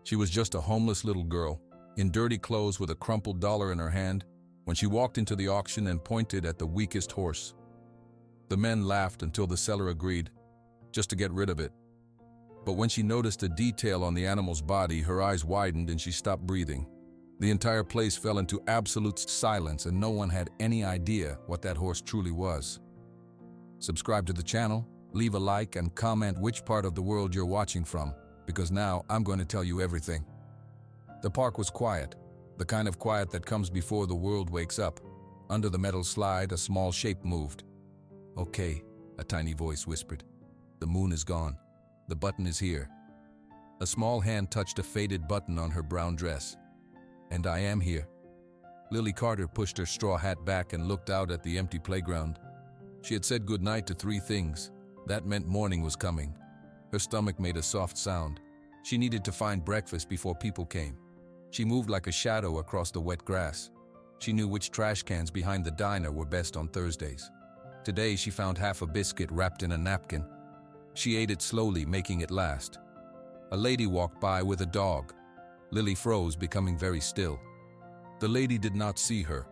She was just a homeless little girl, in dirty clothes with a crumpled dollar in her hand, when she walked into the auction and pointed at the weakest horse. The men laughed until the seller agreed, just to get rid of it. But when she noticed a detail on the animal's body, her eyes widened and she stopped breathing. The entire place fell into absolute silence and no one had any idea what that horse truly was. Subscribe to the channel, leave a like and comment which part of the world you're watching from, because now I'm going to tell you everything. The park was quiet, the kind of quiet that comes before the world wakes up. Under the metal slide, a small shape moved. "Okay," a tiny voice whispered. "The moon is gone. The button is here." A small hand touched a faded button on her brown dress. "And I am here." Lily Carter pushed her straw hat back and looked out at the empty playground. She had said goodnight to 3 things. That meant morning was coming. Her stomach made a soft sound. She needed to find breakfast before people came. She moved like a shadow across the wet grass. She knew which trash cans behind the diner were best on Thursdays. Today she found half a biscuit wrapped in a napkin. She ate it slowly, making it last. A lady walked by with a dog. Lily froze, becoming very still. The lady did not see her.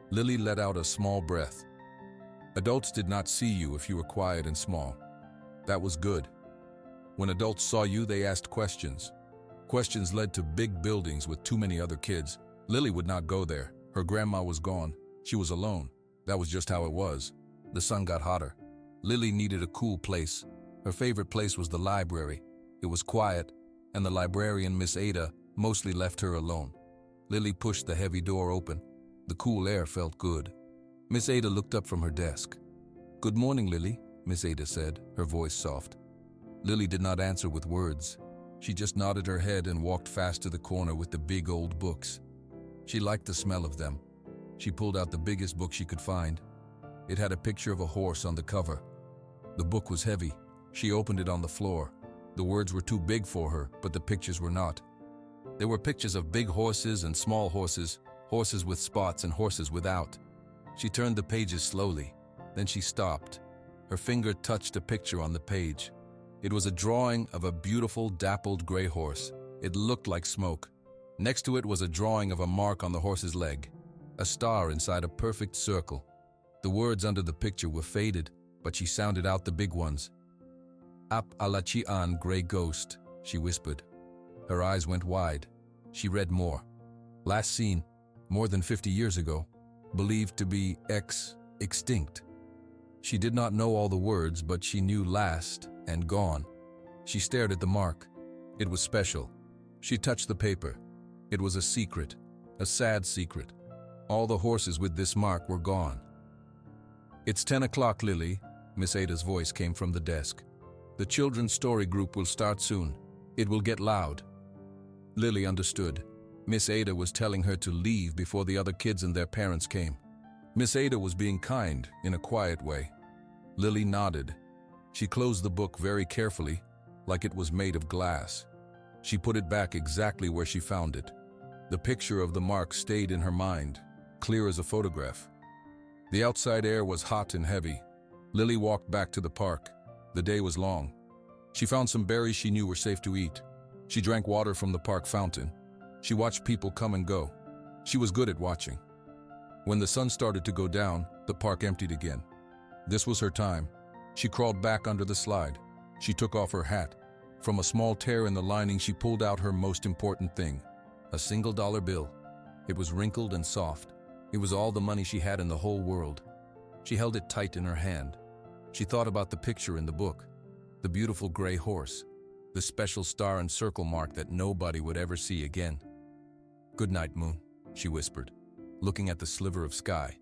Lily let out a small breath. Adults did not see you if you were quiet and small. That was good. When adults saw you, they asked questions. Questions led to big buildings with too many other kids. Lily would not go there. Her grandma was gone. She was alone. That was just how it was. The sun got hotter. Lily needed a cool place. Her favorite place was the library. It was quiet, and the librarian, Miss Ada, mostly left her alone. Lily pushed the heavy door open. The cool air felt good. Miss Ada looked up from her desk. "Good morning, Lily," Miss Ada said, her voice soft. Lily did not answer with words. She just nodded her head and walked fast to the corner with the big old books. She liked the smell of them. She pulled out the biggest book she could find. It had a picture of a horse on the cover. The book was heavy. She opened it on the floor. The words were too big for her, but the pictures were not. There were pictures of big horses and small horses, horses with spots and horses without. She turned the pages slowly. Then she stopped. Her finger touched a picture on the page. It was a drawing of a beautiful dappled gray horse. It looked like smoke. Next to it was a drawing of a mark on the horse's leg, a star inside a perfect circle. The words under the picture were faded, but she sounded out the big ones. "Ap Alachian Gray Ghost," she whispered. Her eyes went wide. She read more. "Last seen, more than 50 years ago. Believed to be extinct." She did not know all the words, but she knew last and gone. She stared at the mark. It was special. She touched the paper. It was a secret, a sad secret. All the horses with this mark were gone. "It's 10 o'clock, Lily," Miss Ada's voice came from the desk. "The children's story group will start soon. It will get loud." Lily understood. Miss Ada was telling her to leave before the other kids and their parents came. Miss Ada was being kind in a quiet way. Lily nodded. She closed the book very carefully, like it was made of glass. She put it back exactly where she found it. The picture of the mark stayed in her mind, clear as a photograph. The outside air was hot and heavy. Lily walked back to the park. The day was long. She found some berries she knew were safe to eat. She drank water from the park fountain. She watched people come and go. She was good at watching. When the sun started to go down, the park emptied again. This was her time. She crawled back under the slide. She took off her hat. From a small tear in the lining, she pulled out her most important thing, a $1 bill. It was wrinkled and soft. It was all the money she had in the whole world. She held it tight in her hand. She thought about the picture in the book, the beautiful gray horse, the special star and circle mark that nobody would ever see again. "Good night, moon," she whispered, looking at the sliver of sky.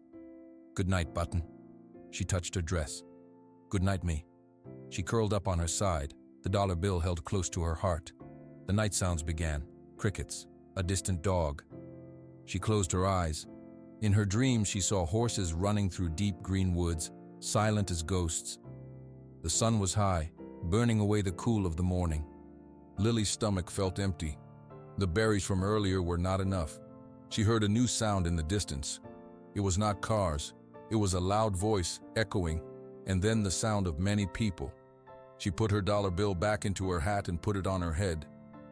"Good night, button." She touched her dress. "Good night, me." She curled up on her side, the dollar bill held close to her heart. The night sounds began, crickets, a distant dog. She closed her eyes. In her dream, she saw horses running through deep green woods, silent as ghosts. The sun was high, burning away the cool of the morning. Lily's stomach felt empty. The berries from earlier were not enough. She heard a new sound in the distance. It was not cars. It was a loud voice, echoing, and then the sound of many people. She put her dollar bill back into her hat and put it on her head.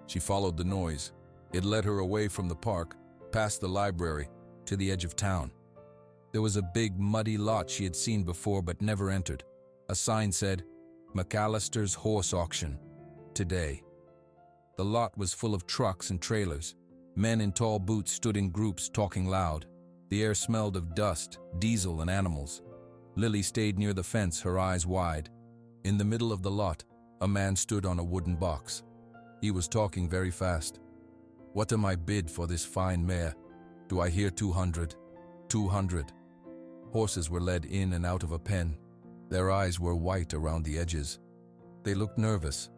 She followed the noise. It led her away from the park, past the library, to the edge of town. There was a big, muddy lot she had seen before but never entered. A sign said, "McAllister's Horse Auction. Today." The lot was full of trucks and trailers. Men in tall boots stood in groups talking loud. The air smelled of dust, diesel, and animals. Lily stayed near the fence, her eyes wide. In the middle of the lot, a man stood on a wooden box. He was talking very fast. "What am I bid for this fine mare? Do I hear 200? 200. Horses were led in and out of a pen. Their eyes were white around the edges. They looked nervous.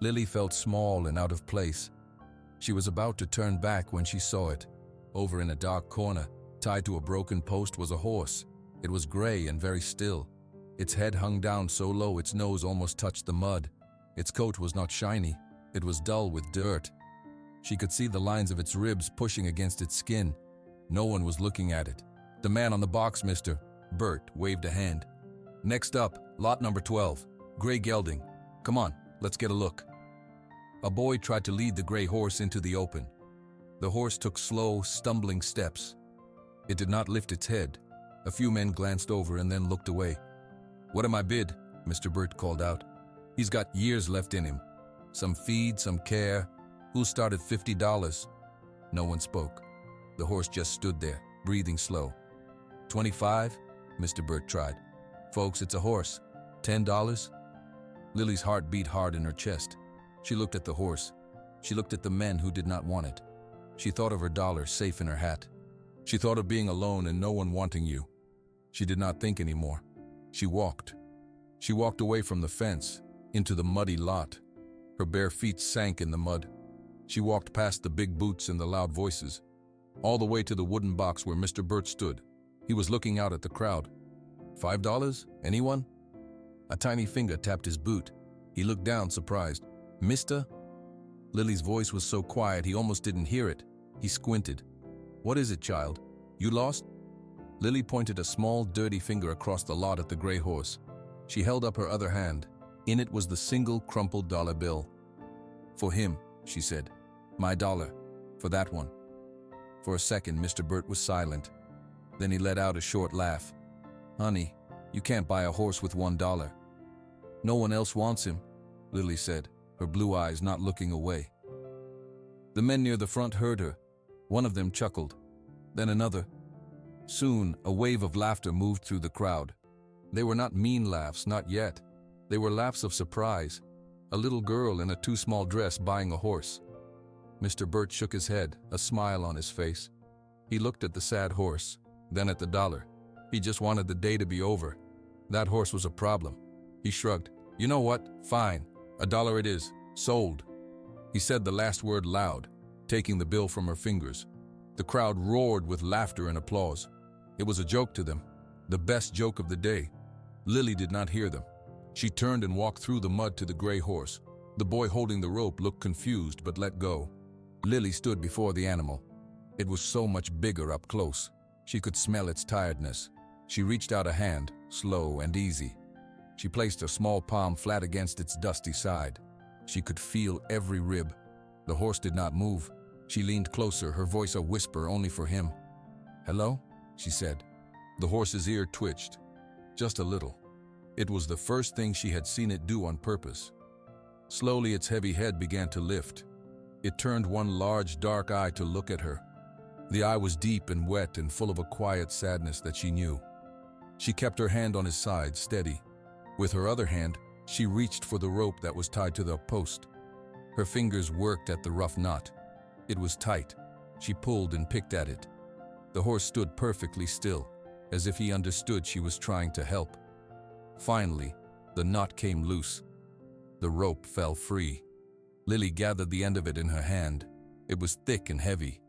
Lily felt small and out of place. She was about to turn back when she saw it. Over in a dark corner, tied to a broken post, was a horse. It was gray and very still. Its head hung down so low its nose almost touched the mud. Its coat was not shiny. It was dull with dirt. She could see the lines of its ribs pushing against its skin. No one was looking at it. The man on the box, Mr. Burt, waved a hand. "Next up, lot number 12, gray gelding. Come on, let's get a look." A boy tried to lead the gray horse into the open. The horse took slow, stumbling steps. It did not lift its head. A few men glanced over and then looked away. "What am I bid?" Mr. Burt called out. "He's got years left in him. Some feed, some care. Who'll start at $50? No one spoke. The horse just stood there, breathing slow. "25? Mr. Burt tried. "Folks, it's a horse. $10? Lily's heart beat hard in her chest. She looked at the horse. She looked at the men who did not want it. She thought of her dollar safe in her hat. She thought of being alone and no one wanting you. She did not think anymore. She walked. She walked away from the fence, into the muddy lot. Her bare feet sank in the mud. She walked past the big boots and the loud voices, all the way to the wooden box where Mr. Burt stood. He was looking out at the crowd. $5? Anyone? A tiny finger tapped his boot. He looked down, surprised. "Mister?" Lily's voice was so quiet he almost didn't hear it. He squinted. "What is it, child? You lost?" Lily pointed a small, dirty finger across the lot at the gray horse. She held up her other hand. In it was the single crumpled dollar bill. "For him," she said. "My dollar. For that one." For a second, Mr. Burt was silent. Then he let out a short laugh. "Honey, you can't buy a horse with $1. No one else wants him," Lily said, her blue eyes not looking away. The men near the front heard her. One of them chuckled, then another. Soon, a wave of laughter moved through the crowd. They were not mean laughs, not yet. They were laughs of surprise. A little girl in a too small dress buying a horse. Mr. Burt shook his head, a smile on his face. He looked at the sad horse, then at the dollar. He just wanted the day to be over. That horse was a problem. He shrugged. "You know what? Fine. $1 it is. Sold." He said the last word loud, taking the bill from her fingers. The crowd roared with laughter and applause. It was a joke to them, the best joke of the day. Lily did not hear them. She turned and walked through the mud to the gray horse. The boy holding the rope looked confused but let go. Lily stood before the animal. It was so much bigger up close. She could smell its tiredness. She reached out a hand, slow and easy. She placed her small palm flat against its dusty side. She could feel every rib. The horse did not move. She leaned closer, her voice a whisper only for him. "Hello?" she said. The horse's ear twitched, just a little. It was the first thing she had seen it do on purpose. Slowly its heavy head began to lift. It turned one large dark eye to look at her. The eye was deep and wet and full of a quiet sadness that she knew. She kept her hand on his side, steady. With her other hand, she reached for the rope that was tied to the post. Her fingers worked at the rough knot. It was tight. She pulled and picked at it. The horse stood perfectly still, as if he understood she was trying to help. Finally, the knot came loose. The rope fell free. Lily gathered the end of it in her hand. It was thick and heavy.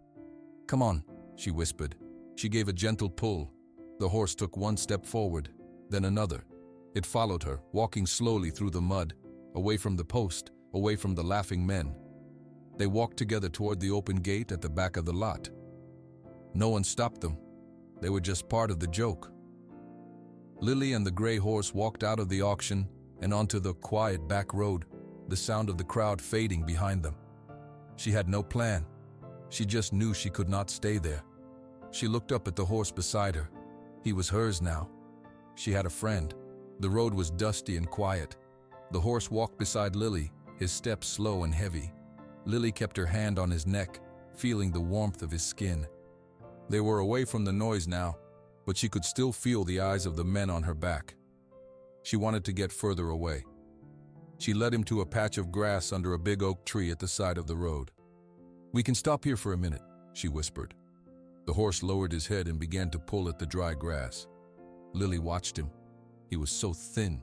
"Come on," she whispered. She gave a gentle pull. The horse took one step forward, then another. It followed her, walking slowly through the mud, away from the post, away from the laughing men. They walked together toward the open gate at the back of the lot. No one stopped them. They were just part of the joke. Lily and the gray horse walked out of the auction and onto the quiet back road, the sound of the crowd fading behind them. She had no plan. She just knew she could not stay there. She looked up at the horse beside her. He was hers now. She had a friend. The road was dusty and quiet. The horse walked beside Lily, his steps slow and heavy. Lily kept her hand on his neck, feeling the warmth of his skin. They were away from the noise now, but she could still feel the eyes of the men on her back. She wanted to get further away. She led him to a patch of grass under a big oak tree at the side of the road. "We can stop here for a minute," she whispered. The horse lowered his head and began to pull at the dry grass. Lily watched him. He was so thin.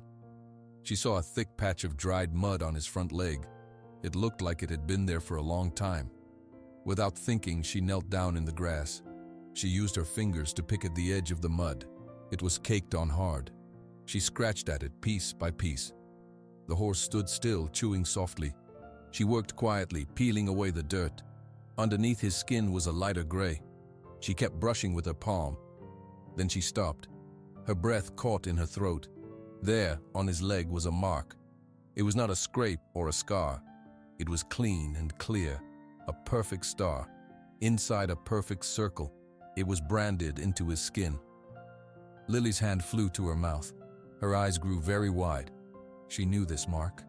She saw a thick patch of dried mud on his front leg. It looked like it had been there for a long time. Without thinking, she knelt down in the grass. She used her fingers to pick at the edge of the mud. It was caked on hard. She scratched at it piece by piece. The horse stood still, chewing softly. She worked quietly, peeling away the dirt. Underneath his skin was a lighter gray. She kept brushing with her palm. Then she stopped. Her breath caught in her throat. There, on his leg, was a mark. It was not a scrape or a scar. It was clean and clear, a perfect star. Inside a perfect circle, it was branded into his skin. Lily's hand flew to her mouth. Her eyes grew very wide. She knew this mark.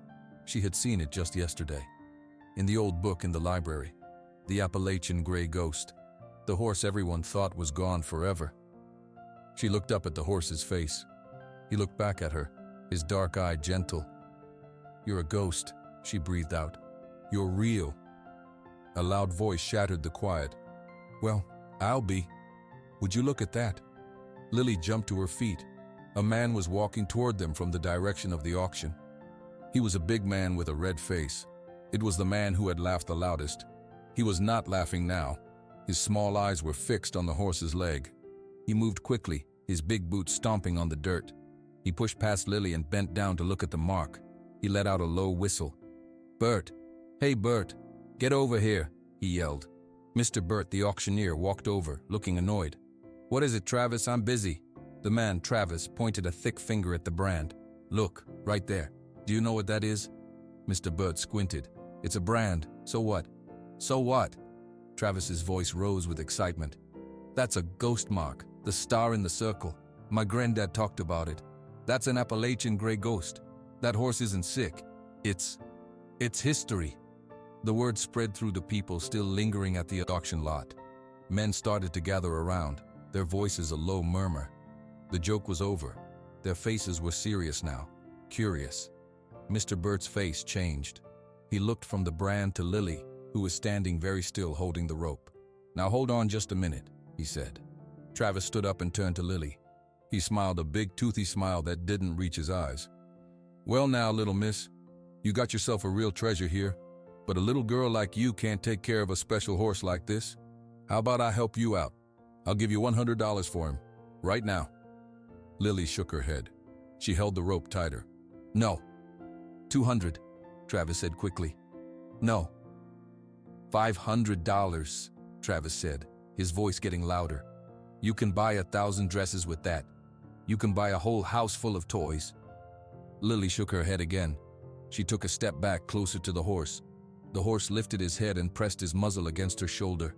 She had seen it just yesterday. In the old book in the library, the Appalachian Gray Ghost, the horse everyone thought was gone forever. She looked up at the horse's face. He looked back at her, his dark eye gentle. "You're a ghost," she breathed out. "You're real." A loud voice shattered the quiet. "Well, I'll be. Would you look at that?" Lily jumped to her feet. A man was walking toward them from the direction of the auction. He was a big man with a red face. It was the man who had laughed the loudest. He was not laughing now. His small eyes were fixed on the horse's leg. He moved quickly, his big boots stomping on the dirt. He pushed past Lily and bent down to look at the mark. He let out a low whistle. "Bert! Hey, Bert! Get over here!" he yelled. Mr. Bert, the auctioneer, walked over, looking annoyed. "What is it, Travis? I'm busy." The man, Travis, pointed a thick finger at the brand. "Look, right there. Do you know what that is?" Mr. Bert squinted. "It's a brand. So what?" "So what?" Travis's voice rose with excitement. "That's a ghost mark, the star in the circle. My granddad talked about it. That's an Appalachian Gray Ghost. That horse isn't sick. It's history." The word spread through the people still lingering at the auction lot. Men started to gather around, their voices a low murmur. The joke was over. Their faces were serious now, curious. Mr. Bert's face changed. He looked from the brand to Lily, who was standing very still holding the rope. "Now hold on just a minute," he said. Travis stood up and turned to Lily. He smiled a big toothy smile that didn't reach his eyes. "Well now, little miss, you got yourself a real treasure here, but a little girl like you can't take care of a special horse like this. How about I help you out? I'll give you $100 for him, right now." Lily shook her head. She held the rope tighter. "No." "200, Travis said quickly. "No." $500, Travis said, his voice getting louder. "You can buy 1,000 dresses with that. You can buy a whole house full of toys." Lily shook her head again. She took a step back closer to the horse. The horse lifted his head and pressed his muzzle against her shoulder.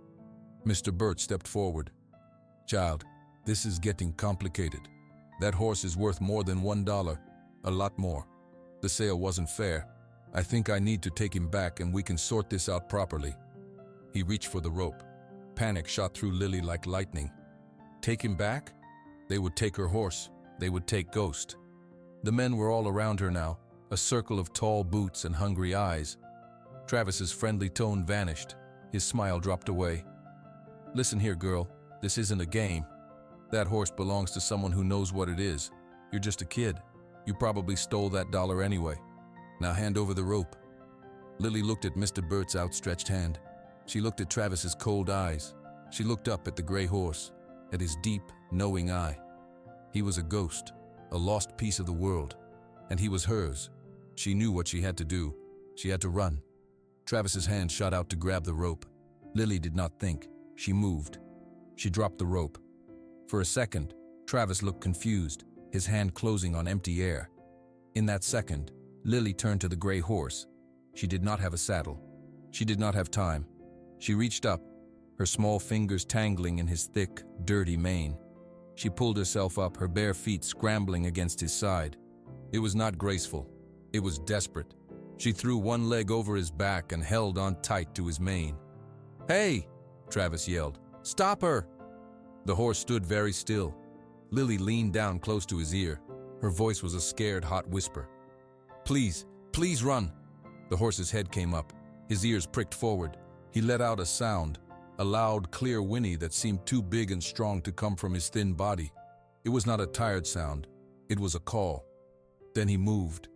Mr. Bert stepped forward. "Child, this is getting complicated. That horse is worth more than $1, a lot more. The sale wasn't fair. I think I need to take him back and we can sort this out properly." He reached for the rope. Panic shot through Lily like lightning. Take him back? They would take her horse. They would take Ghost. The men were all around her now, a circle of tall boots and hungry eyes. Travis's friendly tone vanished. His smile dropped away. "Listen here, girl. This isn't a game. That horse belongs to someone who knows what it is. You're just a kid. You probably stole that dollar anyway. Now hand over the rope." Lily looked at Mr. Bert's outstretched hand. She looked at Travis's cold eyes. She looked up at the gray horse, at his deep, knowing eye. He was a ghost, a lost piece of the world, and he was hers. She knew what she had to do. She had to run. Travis's hand shot out to grab the rope. Lily did not think. She moved. She dropped the rope. For a second, Travis looked confused, his hand closing on empty air. In that second, Lily turned to the gray horse. She did not have a saddle. She did not have time. She reached up, her small fingers tangling in his thick, dirty mane. She pulled herself up, her bare feet scrambling against his side. It was not graceful. It was desperate. She threw one leg over his back and held on tight to his mane. "Hey!" Travis yelled. "Stop her!" The horse stood very still. Lily leaned down close to his ear. Her voice was a scared, hot whisper. "Please, please run!" The horse's head came up. His ears pricked forward. He let out a sound, a loud, clear whinny that seemed too big and strong to come from his thin body. It was not a tired sound. It was a call. Then he moved.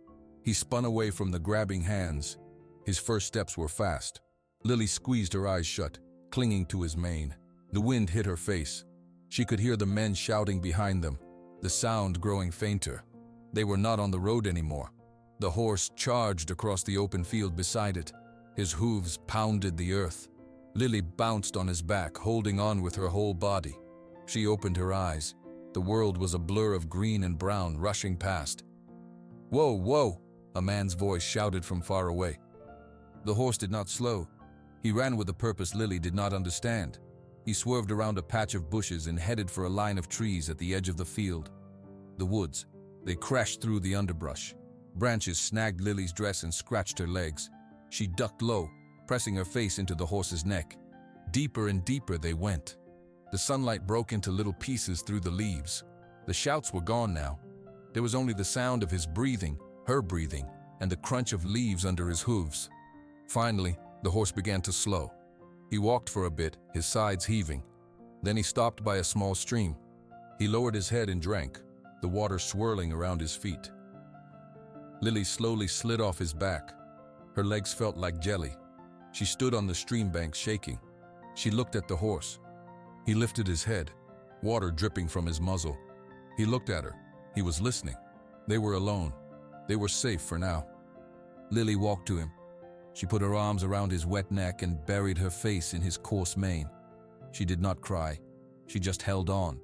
He spun away from the grabbing hands. His first steps were fast. Lily squeezed her eyes shut, clinging to his mane. The wind hit her face. She could hear the men shouting behind them, the sound growing fainter. They were not on the road anymore. The horse charged across the open field beside it. His hooves pounded the earth. Lily bounced on his back, holding on with her whole body. She opened her eyes. The world was a blur of green and brown rushing past. "Whoa, whoa!" a man's voice shouted from far away. The horse did not slow. He ran with a purpose Lily did not understand. He swerved around a patch of bushes and headed for a line of trees at the edge of the field. The woods. They crashed through the underbrush. Branches snagged Lily's dress and scratched her legs. She ducked low, pressing her face into the horse's neck. Deeper and deeper they went. The sunlight broke into little pieces through the leaves. The shouts were gone now. There was only the sound of his breathing, her breathing, and the crunch of leaves under his hooves. Finally, the horse began to slow. He walked for a bit, his sides heaving. Then he stopped by a small stream. He lowered his head and drank, the water swirling around his feet. Lily slowly slid off his back. Her legs felt like jelly. She stood on the stream bank shaking. She looked at the horse. He lifted his head, water dripping from his muzzle. He looked at her. He was listening. They were alone. They were safe for now. Lily walked to him. She put her arms around his wet neck and buried her face in his coarse mane. She did not cry. She just held on.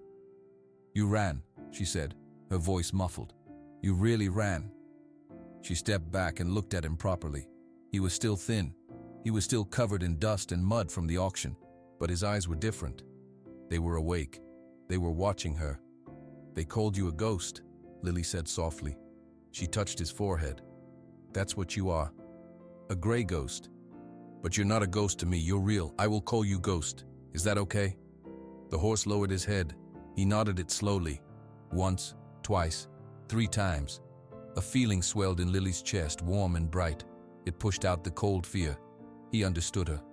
"You ran," she said, her voice muffled. "You really ran." She stepped back and looked at him properly. He was still thin. He was still covered in dust and mud from the auction, but his eyes were different. They were awake. They were watching her. "They called you a ghost," Lily said softly. She touched his forehead. "That's what you are. A gray ghost. But you're not a ghost to me, you're real. I will call you Ghost. Is that okay?" The horse lowered his head. He nodded it slowly. Once, twice, 3 times. A feeling swelled in Lily's chest, warm and bright. It pushed out the cold fear. He understood her.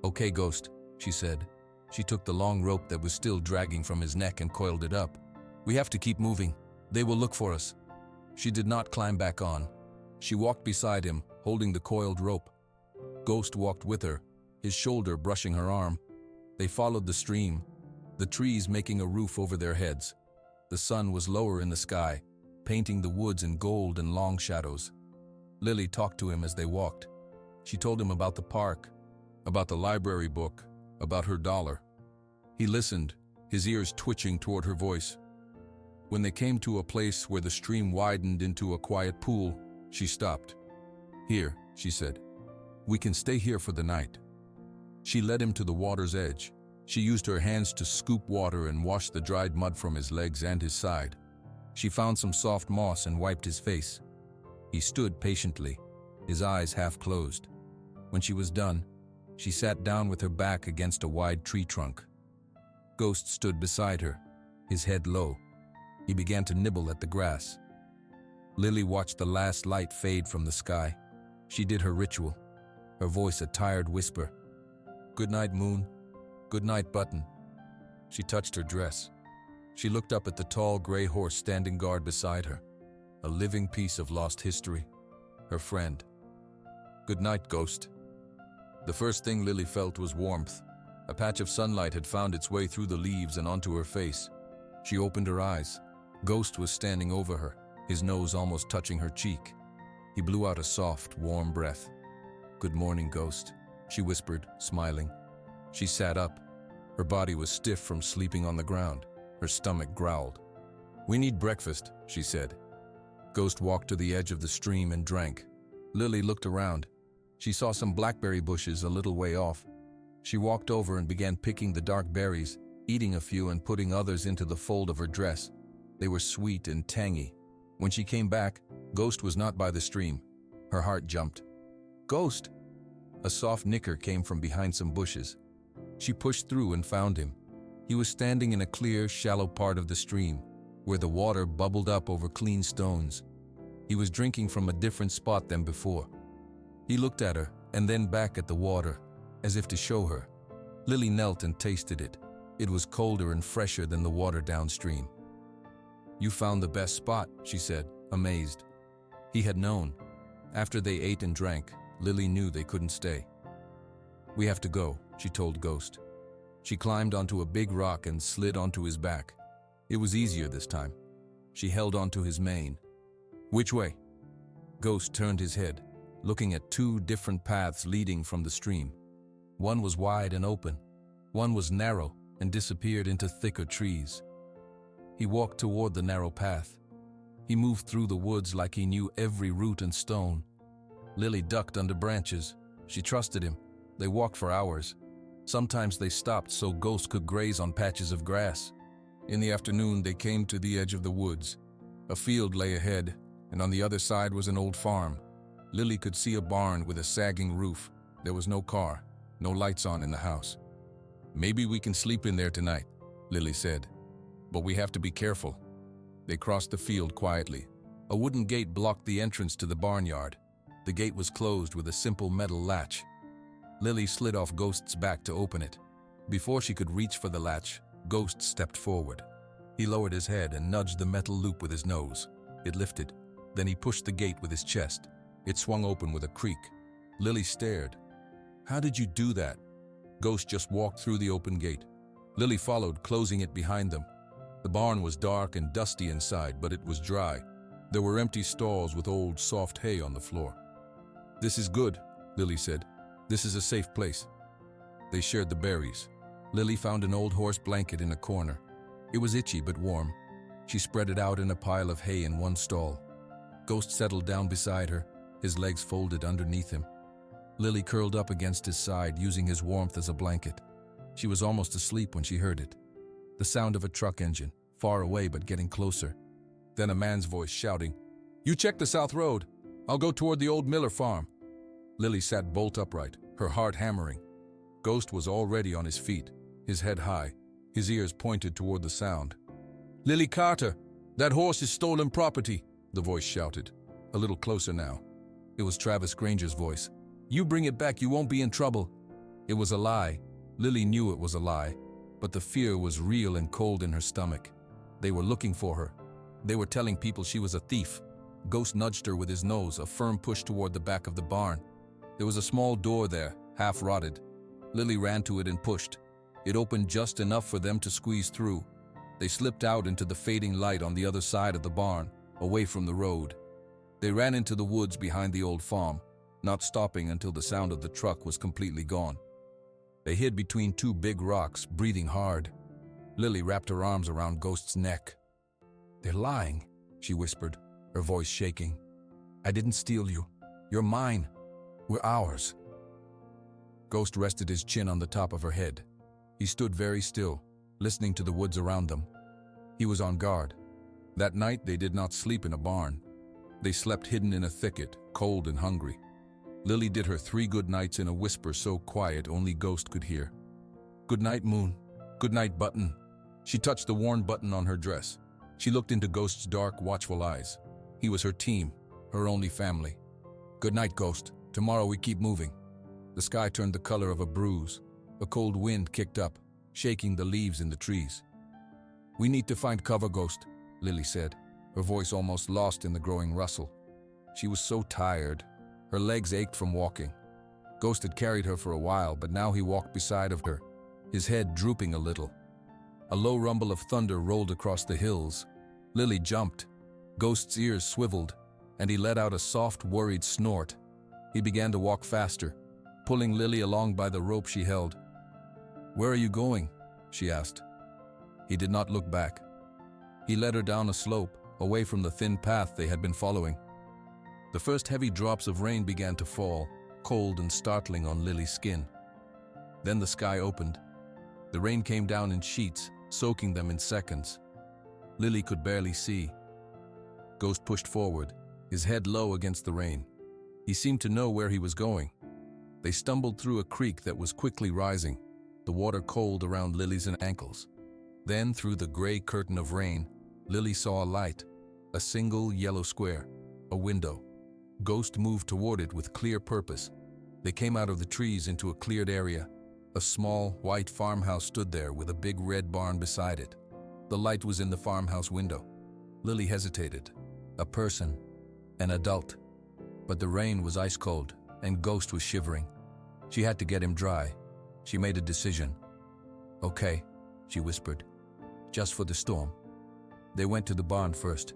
"Okay, Ghost," she said. She took the long rope that was still dragging from his neck and coiled it up. "We have to keep moving. They will look for us." She did not climb back on. She walked beside him, holding the coiled rope. Ghost walked with her, his shoulder brushing her arm. They followed the stream, the trees making a roof over their heads. The sun was lower in the sky, painting the woods in gold and long shadows. Lily talked to him as they walked. She told him about the park, about the library book, about her dollar. He listened, his ears twitching toward her voice. When they came to a place where the stream widened into a quiet pool, she stopped. "Here," she said. "We can stay here for the night." She led him to the water's edge. She used her hands to scoop water and wash the dried mud from his legs and his side. She found some soft moss and wiped his face. He stood patiently, his eyes half closed. When she was done, she sat down with her back against a wide tree trunk. Ghost stood beside her, his head low. He began to nibble at the grass. Lily watched the last light fade from the sky. She did her ritual, her voice a tired whisper. "Good night, moon. Good night, button." She touched her dress. She looked up at the tall gray horse standing guard beside her, a living piece of lost history, her friend. "Good night, Ghost." The first thing Lily felt was warmth. A patch of sunlight had found its way through the leaves and onto her face. She opened her eyes. Ghost was standing over her, his nose almost touching her cheek. He blew out a soft, warm breath. "Good morning, Ghost," she whispered, smiling. She sat up. Her body was stiff from sleeping on the ground. Her stomach growled. "We need breakfast," she said. Ghost walked to the edge of the stream and drank. Lily looked around. She saw some blackberry bushes a little way off. She walked over and began picking the dark berries, eating a few and putting others into the fold of her dress. They were sweet and tangy. When she came back, Ghost was not by the stream. Her heart jumped. "Ghost!" A soft nicker came from behind some bushes. She pushed through and found him. He was standing in a clear, shallow part of the stream, where the water bubbled up over clean stones. He was drinking from a different spot than before. He looked at her and then back at the water, as if to show her. Lily knelt and tasted it. It was colder and fresher than the water downstream. "You found the best spot," she said, amazed. He had known. After they ate and drank, Lily knew they couldn't stay. "We have to go," she told Ghost. She climbed onto a big rock and slid onto his back. It was easier this time. She held onto his mane. "Which way?" Ghost turned his head, looking at two different paths leading from the stream. One was wide and open. One was narrow and disappeared into thicker trees. He walked toward the narrow path. He moved through the woods like he knew every root and stone. Lily ducked under branches. She trusted him. They walked for hours. Sometimes they stopped so Ghost could graze on patches of grass. In the afternoon, they came to the edge of the woods. A field lay ahead, and on the other side was an old farm. Lily could see a barn with a sagging roof. There was no car, no lights on in the house. "Maybe we can sleep in there tonight," Lily said. "But we have to be careful." They crossed the field quietly. A wooden gate blocked the entrance to the barnyard. The gate was closed with a simple metal latch. Lily slid off Ghost's back to open it. Before she could reach for the latch, Ghost stepped forward. He lowered his head and nudged the metal loop with his nose. It lifted. Then he pushed the gate with his chest. It swung open with a creak. Lily stared. "How did you do that?" Ghost just walked through the open gate. Lily followed, closing it behind them. The barn was dark and dusty inside, but it was dry. There were empty stalls with old, soft hay on the floor. "This is good," Lily said. "This is a safe place." They shared the berries. Lily found an old horse blanket in a corner. It was itchy but warm. She spread it out in a pile of hay in one stall. Ghost settled down beside her, his legs folded underneath him. Lily curled up against his side, using his warmth as a blanket. She was almost asleep when she heard it. The sound of a truck engine, far away but getting closer. Then a man's voice shouting, "You check the south road. I'll go toward the old Miller farm." Lily sat bolt upright, her heart hammering. Ghost was already on his feet, his head high, his ears pointed toward the sound. "Lily Carter, that horse is stolen property," the voice shouted. A little closer now. It was Travis Granger's voice. "You bring it back, you won't be in trouble." It was a lie. Lily knew it was a lie, but the fear was real and cold in her stomach. They were looking for her. They were telling people she was a thief. Ghost nudged her with his nose, a firm push toward the back of the barn. There was a small door there, half rotted. Lily ran to it and pushed. It opened just enough for them to squeeze through. They slipped out into the fading light on the other side of the barn, away from the road. They ran into the woods behind the old farm, not stopping until the sound of the truck was completely gone. They hid between two big rocks, breathing hard. Lily wrapped her arms around Ghost's neck. "They're lying," she whispered, her voice shaking. "I didn't steal you. You're mine. We're ours." Ghost rested his chin on the top of her head. He stood very still, listening to the woods around them. He was on guard. That night they did not sleep in a barn. They slept hidden in a thicket, cold and hungry. Lily did her 3 good nights in a whisper so quiet only Ghost could hear. "Good night, Moon. Good night, Button." She touched the worn button on her dress. She looked into Ghost's dark, watchful eyes. He was her team, her only family. "Good night, Ghost. Tomorrow we keep moving." The sky turned the color of a bruise. A cold wind kicked up, shaking the leaves in the trees. "We need to find cover, Ghost," Lily said, her voice almost lost in the growing rustle. She was so tired. Her legs ached from walking. Ghost had carried her for a while, but now he walked beside of her, his head drooping a little. A low rumble of thunder rolled across the hills. Lily jumped. Ghost's ears swiveled, and he let out a soft, worried snort. He began to walk faster, pulling Lily along by the rope she held. "Where are you going?" she asked. He did not look back. He led her down a slope, away from the thin path they had been following. The first heavy drops of rain began to fall. cold and startling on Lily's skin. Then the sky opened. The rain came down in sheets, soaking them in seconds. Lily could barely see. Ghost pushed forward, his head low against the rain. He seemed to know where he was going. They stumbled through a creek that was quickly rising, the water cold around Lily's ankles. Then, through the gray curtain of rain, Lily saw a light, a single yellow square, a window. Ghost moved toward it with clear purpose. They came out of the trees into a cleared area. A small, white farmhouse stood there with a big red barn beside it. The light was in the farmhouse window. Lily hesitated. A person, an adult. But the rain was ice cold, and Ghost was shivering. She had to get him dry. She made a decision. "Okay," she whispered, "just for the storm." They went to the barn first.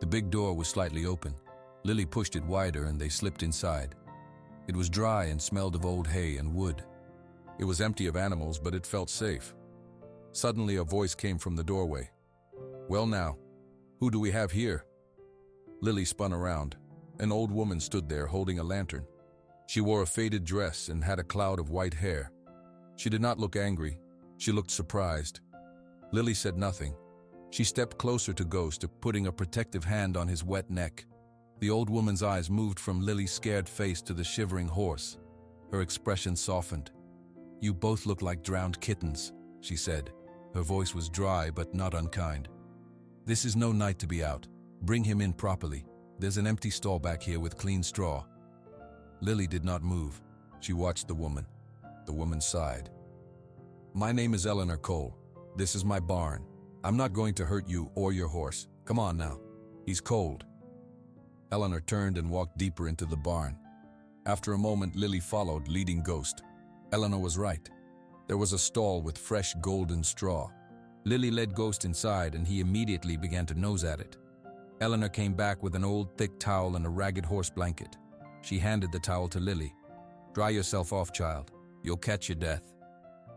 The big door was slightly open. Lily pushed it wider and they slipped inside. It was dry and smelled of old hay and wood. It was empty of animals, but it felt safe. Suddenly a voice came from the doorway. "Well now, who do we have here?" Lily spun around. An old woman stood there holding a lantern. She wore a faded dress and had a cloud of white hair. She did not look angry. She looked surprised. Lily said nothing. She stepped closer to Ghost, putting a protective hand on his wet neck. The old woman's eyes moved from Lily's scared face to the shivering horse. Her expression softened. "You both look like drowned kittens," she said. Her voice was dry but not unkind. "This is no night to be out. Bring him in properly. There's an empty stall back here with clean straw." Lily did not move. She watched the woman. The woman sighed. "My name is Eleanor Cole. This is my barn. I'm not going to hurt you or your horse. Come on now. He's cold." Eleanor turned and walked deeper into the barn. After a moment, Lily followed, leading Ghost. Eleanor was right. There was a stall with fresh golden straw. Lily led Ghost inside and he immediately began to nose at it. Eleanor came back with an old thick towel and a ragged horse blanket. She handed the towel to Lily. "Dry yourself off, child. You'll catch your death."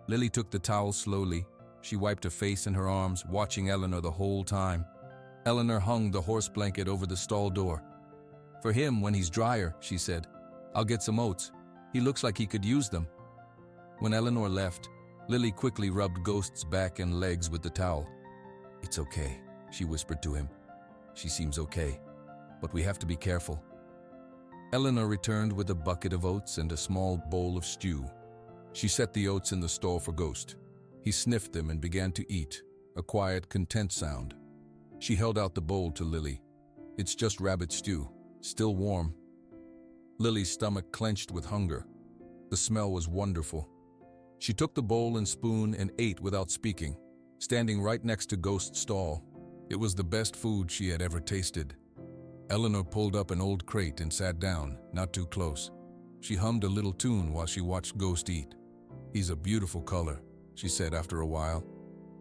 Lily took the towel slowly. She wiped her face and her arms, watching Eleanor the whole time. Eleanor hung the horse blanket over the stall door. "For him, when he's drier," she said. "I'll get some oats. He looks like he could use them." When Eleanor left, Lily quickly rubbed Ghost's back and legs with the towel. "It's okay," she whispered to him. "She seems okay, but we have to be careful." Eleanor returned with a bucket of oats and a small bowl of stew. She set the oats in the stall for Ghost. He sniffed them and began to eat, a quiet, content sound. She held out the bowl to Lily. "It's just rabbit stew, still warm." Lily's stomach clenched with hunger. The smell was wonderful. She took the bowl and spoon and ate without speaking, standing right next to Ghost's stall. It was the best food she had ever tasted. Eleanor pulled up an old crate and sat down, not too close. She hummed a little tune while she watched Ghost eat. "He's a beautiful color," she said after a while.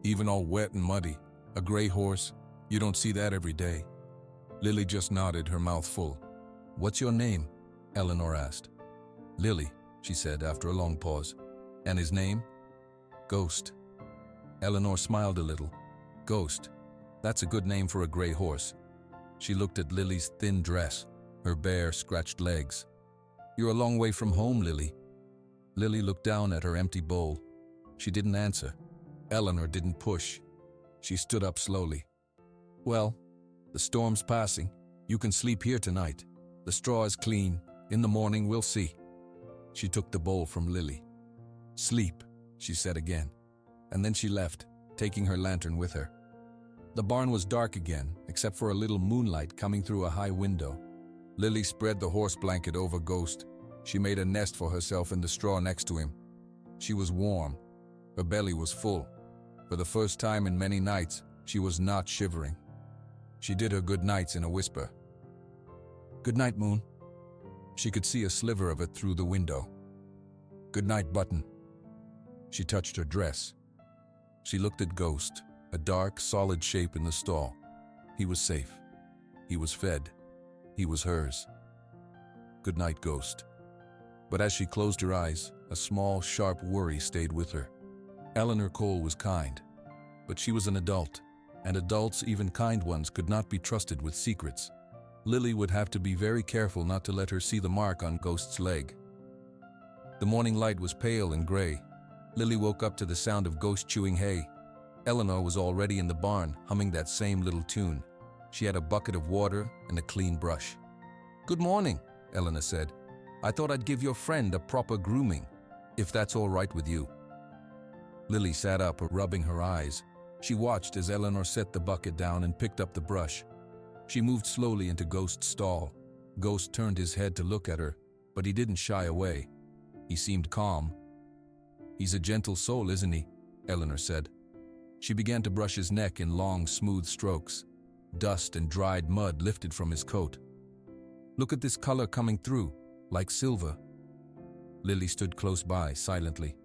"Even all wet and muddy. A gray horse. You don't see that every day." Lily just nodded, her mouth full. "What's your name?" Eleanor asked. "Lily," she said after a long pause. "And his name?" "Ghost." Eleanor smiled a little. "Ghost. That's a good name for a gray horse." She looked at Lily's thin dress, her bare, scratched legs. "You're a long way from home, Lily." Lily looked down at her empty bowl. She didn't answer. Eleanor didn't push. She stood up slowly. "Well, the storm's passing. You can sleep here tonight. The straw is clean. In the morning, we'll see." She took the bowl from Lily. "Sleep," she said again. And then she left, taking her lantern with her. The barn was dark again, except for a little moonlight coming through a high window. Lily spread the horse blanket over Ghost. She made a nest for herself in the straw next to him. She was warm. Her belly was full. For the first time in many nights, she was not shivering. She did her good nights in a whisper. "Good night, Moon." She could see a sliver of it through the window. "Good night, Button." She touched her dress. She looked at Ghost, a dark, solid shape in the stall. He was safe. He was fed. He was hers. "Good night, Ghost." But as she closed her eyes, a small, sharp worry stayed with her. Eleanor Cole was kind, but she was an adult, and adults, even kind ones, could not be trusted with secrets. Lily would have to be very careful not to let her see the mark on Ghost's leg. The morning light was pale and gray. Lily woke up to the sound of Ghost chewing hay. Eleanor was already in the barn, humming that same little tune. She had a bucket of water and a clean brush. "Good morning," Eleanor said. "I thought I'd give your friend a proper grooming, if that's all right with you." Lily sat up, rubbing her eyes. She watched as Eleanor set the bucket down and picked up the brush. She moved slowly into Ghost's stall. Ghost turned his head to look at her, but he didn't shy away. He seemed calm. "He's a gentle soul, isn't he?" Eleanor said. She began to brush his neck in long, smooth strokes. Dust and dried mud lifted from his coat. "Look at this color coming through, like silver." Lily stood close by, silently.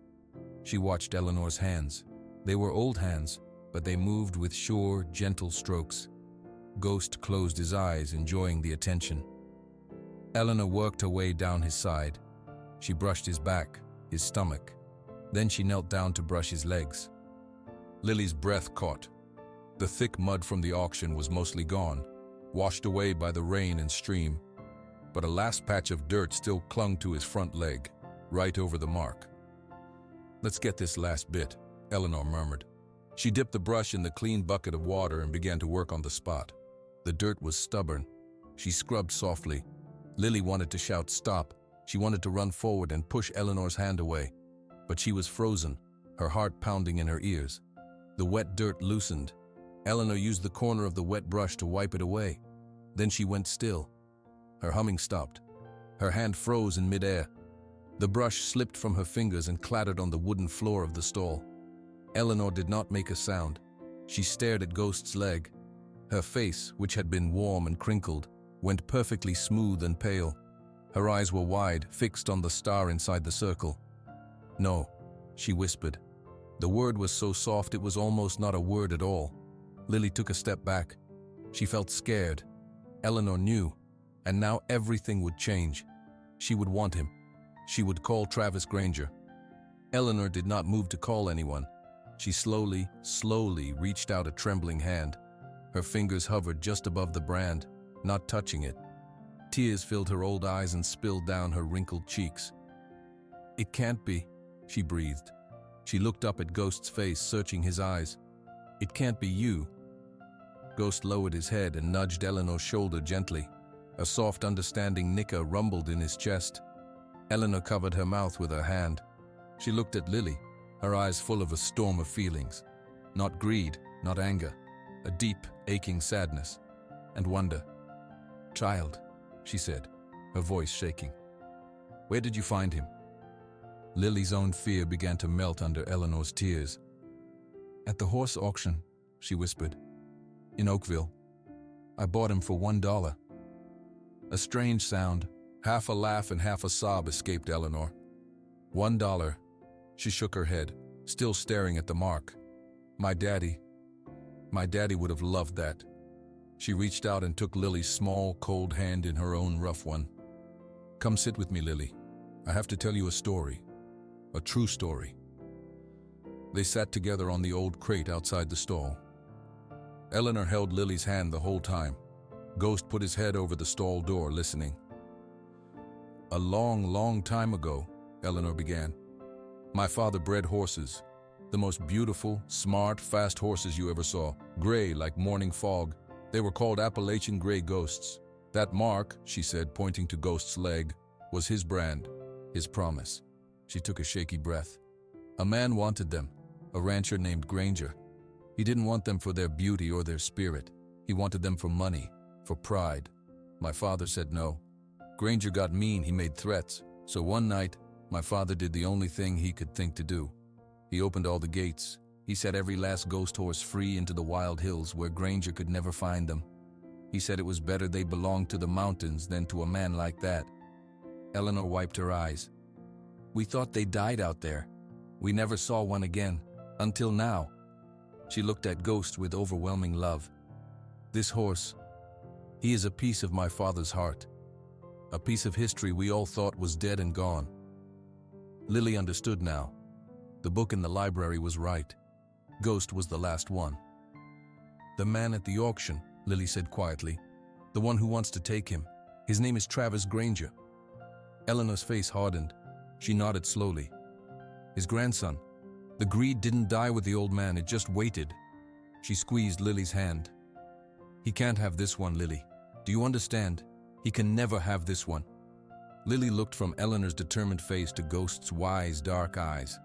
She watched Eleanor's hands. They were old hands, but they moved with sure, gentle strokes. Ghost closed his eyes, enjoying the attention. Eleanor worked her way down his side. She brushed his back, his stomach. Then she knelt down to brush his legs. Lily's breath caught. The thick mud from the auction was mostly gone, washed away by the rain and stream. But a last patch of dirt still clung to his front leg, right over the mark. "Let's get this last bit," Eleanor murmured. She dipped the brush in the clean bucket of water and began to work on the spot. The dirt was stubborn. She scrubbed softly. Lily wanted to shout stop. She wanted to run forward and push Eleanor's hand away. But she was frozen, her heart pounding in her ears. The wet dirt loosened. Eleanor used the corner of the wet brush to wipe it away. Then she went still. Her humming stopped. Her hand froze in midair. The brush slipped from her fingers and clattered on the wooden floor of the stall. Eleanor did not make a sound. She stared at Ghost's leg. Her face, which had been warm and crinkled, went perfectly smooth and pale. Her eyes were wide, fixed on the star inside the circle. "No," she whispered. The word was so soft it was almost not a word at all. Lily took a step back. She felt scared. Eleanor knew, and now everything would change. She would want him. She would call Travis Granger. Eleanor did not move to call anyone. She slowly reached out a trembling hand. Her fingers hovered just above the brand, not touching it. Tears filled her old eyes and spilled down her wrinkled cheeks. "It can't be," she breathed. She looked up at Ghost's face, searching his eyes. "It can't be you." Ghost lowered his head and nudged Eleanor's shoulder gently. A soft, understanding nicker rumbled in his chest. Eleanor covered her mouth with her hand. She looked at Lily, her eyes full of a storm of feelings. Not greed, not anger, a deep, aching sadness and wonder. "Child," she said, her voice shaking. "Where did you find him?" Lily's own fear began to melt under Eleanor's tears. "At the horse auction," she whispered. "In Oakville. I bought him for $1. A strange sound, half a laugh and half a sob, escaped Eleanor. $1. She shook her head, still staring at the mark. My daddy would have loved that." She reached out and took Lily's small, cold hand in her own rough one. "Come sit with me, Lily. I have to tell you a story. A true story." They sat together on the old crate outside the stall. Eleanor held Lily's hand the whole time. Ghost put his head over the stall door, listening. "A long time ago," Eleanor began, "my father bred horses. The most beautiful, smart, fast horses you ever saw. Gray like morning fog. They were called Appalachian Gray Ghosts. That mark," she said, pointing to Ghost's leg, "was his brand, his promise." She took a shaky breath. "A man wanted them, a rancher named Granger. He didn't want them for their beauty or their spirit. He wanted them for money, for pride. My father said no. Granger got mean, he made threats. So one night, my father did the only thing he could think to do. He opened all the gates. He set every last ghost horse free into the wild hills where Granger could never find them. He said it was better they belonged to the mountains than to a man like that." Eleanor wiped her eyes. "We thought they died out there. We never saw one again, until now." She looked at Ghost with overwhelming love. "This horse, he is a piece of my father's heart. A piece of history we all thought was dead and gone." Lily understood now. The book in the library was right. Ghost was the last one. "The man at the auction," Lily said quietly. "The one who wants to take him. His name is Travis Granger." Eleanor's face hardened. She nodded slowly. His grandson. The greed didn't die with the old man, it just waited. She squeezed Lily's hand. He can't have this one, Lily. Do you understand? He can never have this one. Lily looked from Eleanor's determined face to Ghost's wise, dark eyes.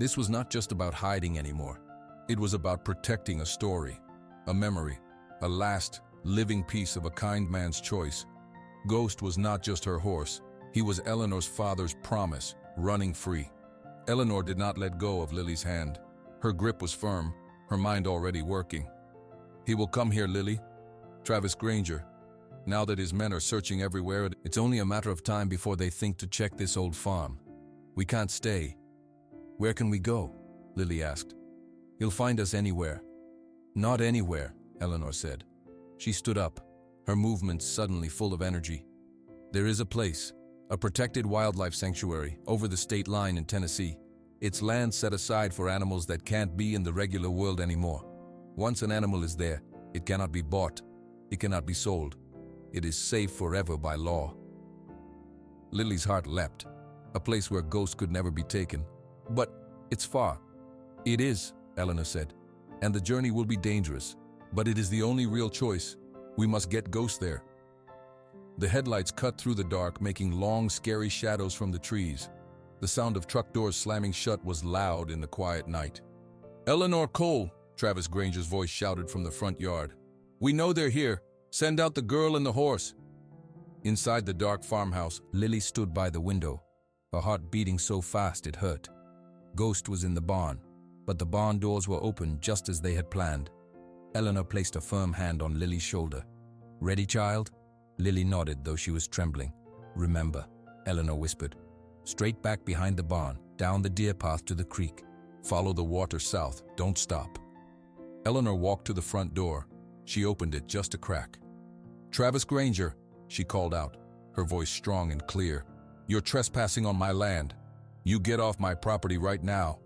This was not just about hiding anymore. It was about protecting a story, a memory, a last, living piece of a kind man's choice. Ghost was not just her horse. He was Eleanor's father's promise, running free. Eleanor did not let go of Lily's hand. Her grip was firm, her mind already working. He will come here, Lily. Travis Granger. Now that his men are searching everywhere, it's only a matter of time before they think to check this old farm. We can't stay. Where can we go? Lily asked. He'll find us anywhere. Not anywhere, Eleanor said. She stood up, her movements suddenly full of energy. There is a place, a protected wildlife sanctuary over the state line in Tennessee. It's land set aside for animals that can't be in the regular world anymore. Once an animal is there, it cannot be bought. It cannot be sold. It is safe forever by law. Lily's heart leapt. A place where Ghost could never be taken. But it's far. It is, Eleanor said. And the journey will be dangerous. But it is the only real choice. We must get Ghost there. The headlights cut through the dark, making long, scary shadows from the trees. The sound of truck doors slamming shut was loud in the quiet night. Eleanor Cole, Travis Granger's voice shouted from the front yard. We know they're here. Send out the girl and the horse. Inside the dark farmhouse, Lily stood by the window, her heart beating so fast it hurt. Ghost was in the barn, but the barn doors were open just as they had planned. Eleanor placed a firm hand on Lily's shoulder. Ready, child? Lily nodded, though she was trembling. Remember, Eleanor whispered. Straight back behind the barn, down the deer path to the creek. Follow the water south, don't stop. Eleanor walked to the front door. She opened it just a crack. Travis Granger, she called out, her voice strong and clear. You're trespassing on my land. You get off my property right now.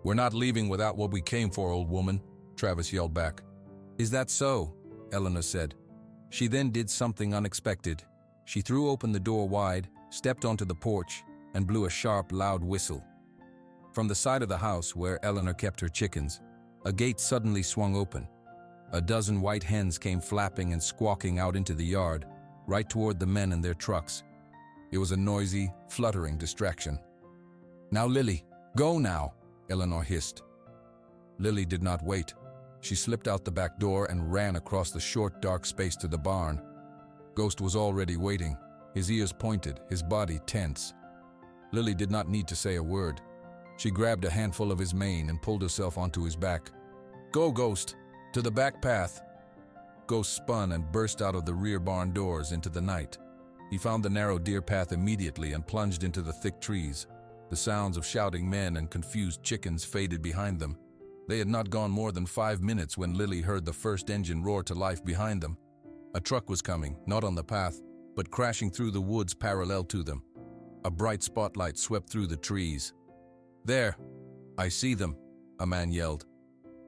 We're not leaving without what we came for, old woman, Travis yelled back. Is that so? Eleanor said. She then did something unexpected. She threw open the door wide, stepped onto the porch, and blew a sharp, loud whistle. From the side of the house where Eleanor kept her chickens, a gate suddenly swung open. A dozen white hens came flapping and squawking out into the yard, right toward the men and their trucks. It was a noisy, fluttering distraction. Now, Lily, go now, Eleanor hissed. Lily did not wait. She slipped out the back door and ran across the short, dark space to the barn. Ghost was already waiting, his ears pointed, his body tense. Lily did not need to say a word. She grabbed a handful of his mane and pulled herself onto his back. Go, Ghost! To the back path. Ghost spun and burst out of the rear barn doors into the night. He found the narrow deer path immediately and plunged into the thick trees. The sounds of shouting men and confused chickens faded behind them. They had not gone more than 5 minutes when Lily heard the first engine roar to life behind them. A truck was coming, not on the path, but crashing through the woods parallel to them. A bright spotlight swept through the trees. There! I see them, a man yelled.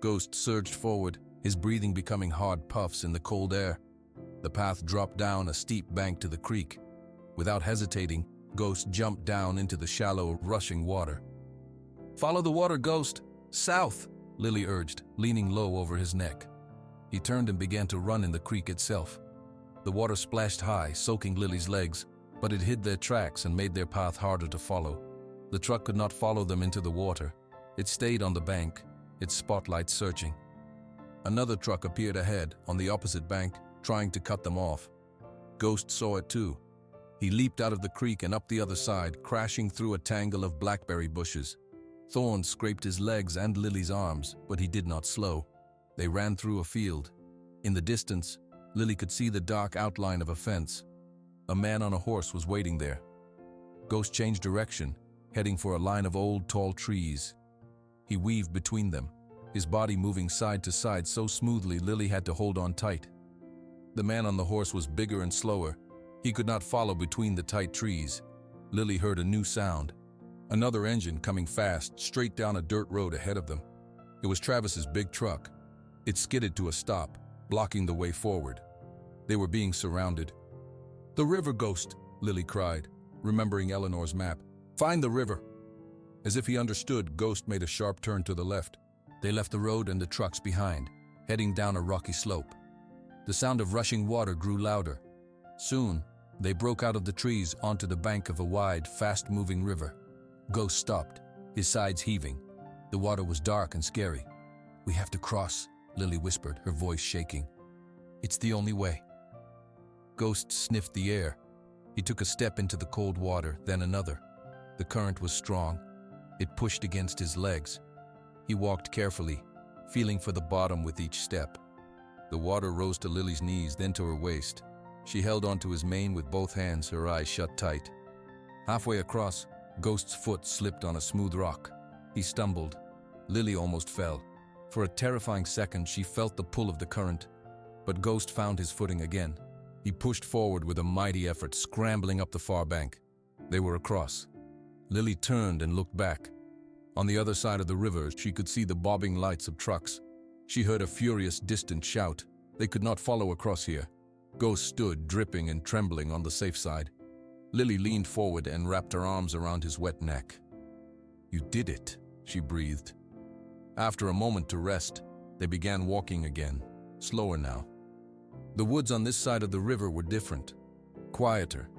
Ghost surged forward, his breathing becoming hard puffs in the cold air. The path dropped down a steep bank to the creek. Without hesitating, Ghost jumped down into the shallow, rushing water. Follow the water, Ghost! South! Lily urged, leaning low over his neck. He turned and began to run in the creek itself. The water splashed high, soaking Lily's legs, but it hid their tracks and made their path harder to follow. The truck could not follow them into the water. It stayed on the bank, its spotlight searching. Another truck appeared ahead, on the opposite bank, trying to cut them off. Ghost saw it too. He leaped out of the creek and up the other side, crashing through a tangle of blackberry bushes. Thorns scraped his legs and Lily's arms, but he did not slow. They ran through a field. In the distance, Lily could see the dark outline of a fence. A man on a horse was waiting there. Ghost changed direction, heading for a line of old, tall trees. He weaved between them, his body moving side to side so smoothly Lily had to hold on tight. The man on the horse was bigger and slower. He could not follow between the tight trees. Lily heard a new sound. Another engine coming fast, straight down a dirt road ahead of them. It was Travis's big truck. It skidded to a stop, blocking the way forward. They were being surrounded. The river, Ghost, Lily cried, remembering Eleanor's map. Find the river. As if he understood, Ghost made a sharp turn to the left. They left the road and the trucks behind, heading down a rocky slope. The sound of rushing water grew louder. Soon, they broke out of the trees onto the bank of a wide, fast-moving river. Ghost stopped, his sides heaving. The water was dark and scary. "We have to cross," Lily whispered, her voice shaking. "It's the only way." Ghost sniffed the air. He took a step into the cold water, then another. The current was strong. It pushed against his legs. He walked carefully, feeling for the bottom with each step. The water rose to Lily's knees, then to her waist. She held onto his mane with both hands, her eyes shut tight. Halfway across, Ghost's foot slipped on a smooth rock. He stumbled. Lily almost fell. For a terrifying second, she felt the pull of the current. But Ghost found his footing again. He pushed forward with a mighty effort, scrambling up the far bank. They were across. Lily turned and looked back. On the other side of the river, she could see the bobbing lights of trucks. She heard a furious, distant shout. They could not follow across here. Ghost stood, dripping and trembling on the safe side. Lily leaned forward and wrapped her arms around his wet neck. "You did it," she breathed. After a moment to rest, they began walking again, slower now. The woods on this side of the river were different, quieter.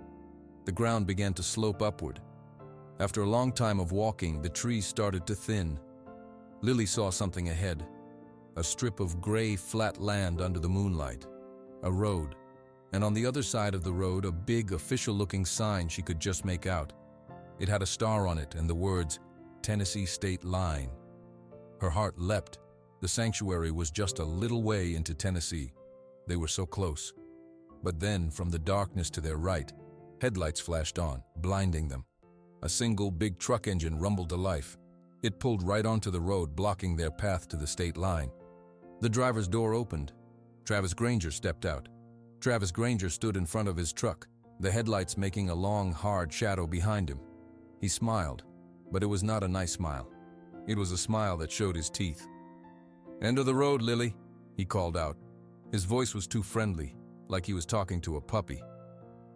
The ground began to slope upward. After a long time of walking, the trees started to thin. Lily saw something ahead, a strip of gray, flat land under the moonlight, a road, and on the other side of the road, a big, official-looking sign she could just make out. It had a star on it and the words, "Tennessee State Line." Her heart leapt. The sanctuary was just a little way into Tennessee. They were so close. But then, from the darkness to their right, headlights flashed on, blinding them. A single big truck engine rumbled to life. It pulled right onto the road, blocking their path to the state line. The driver's door opened. Travis Granger stepped out. Travis Granger stood in front of his truck, the headlights making a long, hard shadow behind him. He smiled, but it was not a nice smile. It was a smile that showed his teeth. "End of the road, Lily," he called out. His voice was too friendly, like he was talking to a puppy.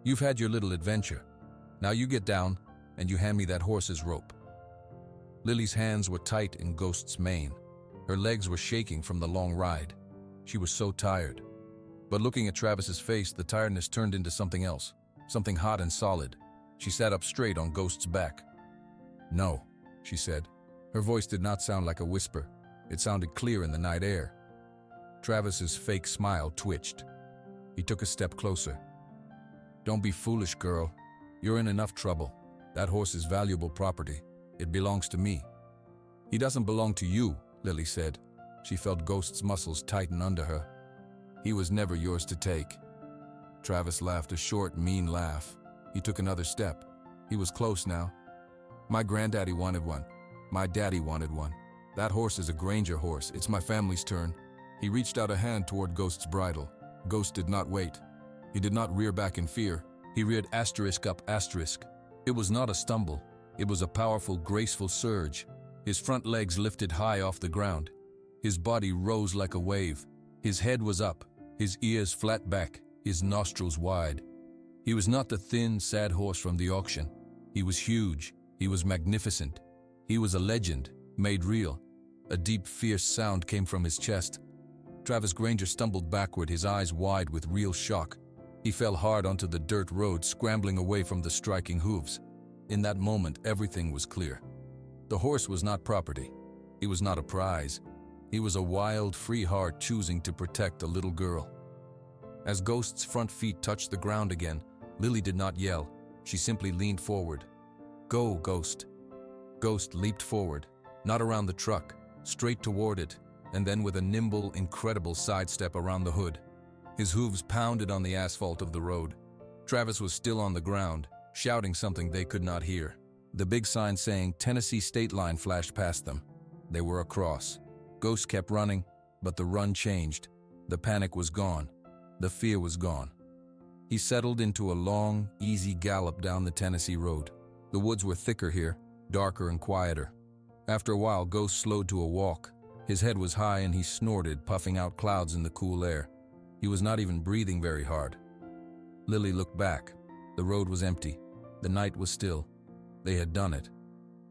"You've had your little adventure. Now you get down, and you hand me that horse's rope." Lily's hands were tight in Ghost's mane. Her legs were shaking from the long ride. She was so tired. But looking at Travis's face, the tiredness turned into something else, something hot and solid. She sat up straight on Ghost's back. "No," she said. Her voice did not sound like a whisper. It sounded clear in the night air. Travis's fake smile twitched. He took a step closer. "Don't be foolish, girl. You're in enough trouble. That horse is valuable property. It belongs to me." "He doesn't belong to you," Lily said. She felt Ghost's muscles tighten under her. "He was never yours to take." Travis laughed a short, mean laugh. He took another step. He was close now. "My granddaddy wanted one. My daddy wanted one. That horse is a Granger horse. It's my family's turn." He reached out a hand toward Ghost's bridle. Ghost did not wait. He did not rear back in fear. He reared asterisk up asterisk. It was not a stumble. It was a powerful, graceful surge. His front legs lifted high off the ground. His body rose like a wave. His head was up, his ears flat back, his nostrils wide. He was not the thin, sad horse from the auction. He was huge. He was magnificent. He was a legend, made real. A deep, fierce sound came from his chest. Travis Granger stumbled backward, his eyes wide with real shock. He fell hard onto the dirt road, scrambling away from the striking hooves. In that moment, everything was clear. The horse was not property. He was not a prize. He was a wild, free heart choosing to protect a little girl. As Ghost's front feet touched the ground again, Lily did not yell. She simply leaned forward. "Go, Ghost." Ghost leaped forward, not around the truck, straight toward it, and then with a nimble, incredible sidestep around the hood. His hooves pounded on the asphalt of the road. Travis was still on the ground, shouting something they could not hear. The big sign saying Tennessee State Line flashed past them. They were across. Ghost kept running, but the run changed. The panic was gone. The fear was gone. He settled into a long, easy gallop down the Tennessee road. The woods were thicker here, darker and quieter. After a while, Ghost slowed to a walk. His head was high and he snorted, puffing out clouds in the cool air. He was not even breathing very hard. Lily looked back. The road was empty. The night was still. They had done it.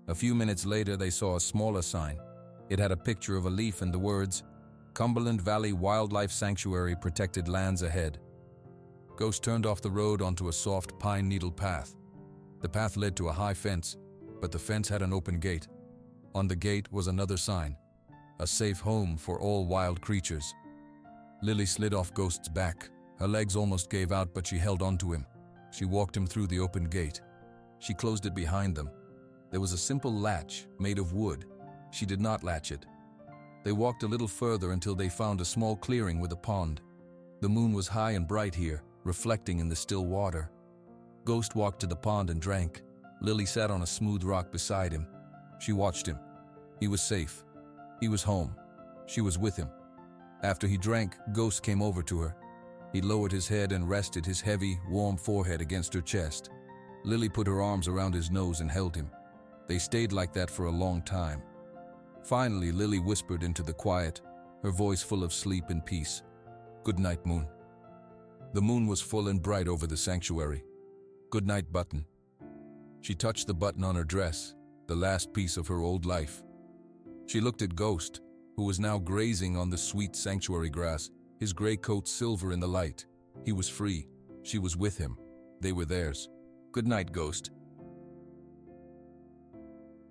A few minutes later, they saw a smaller sign. It had a picture of a leaf and the words, Cumberland Valley Wildlife Sanctuary, protected lands ahead. Ghost turned off the road onto a soft pine needle path. The path led to a high fence, but the fence had an open gate. On the gate was another sign, a safe home for all wild creatures. Lily slid off Ghost's back. Her legs almost gave out, but she held on to him. She walked him through the open gate. She closed it behind them. There was a simple latch made of wood. She did not latch it. They walked a little further until they found a small clearing with a pond. The moon was high and bright here, reflecting in the still water. Ghost walked to the pond and drank. Lily sat on a smooth rock beside him. She watched him. He was safe. He was home. She was with him. After he drank, Ghost came over to her. He lowered his head and rested his heavy, warm forehead against her chest. Lily put her arms around his nose and held him. They stayed like that for a long time. Finally, Lily whispered into the quiet, her voice full of sleep and peace. "Good night, moon." The moon was full and bright over the sanctuary. "Good night, button." She touched the button on her dress, the last piece of her old life. She looked at Ghost, who was now grazing on the sweet sanctuary grass, his gray coat silver in the light. He was free. She was with him. They were theirs. "Good night, Ghost,"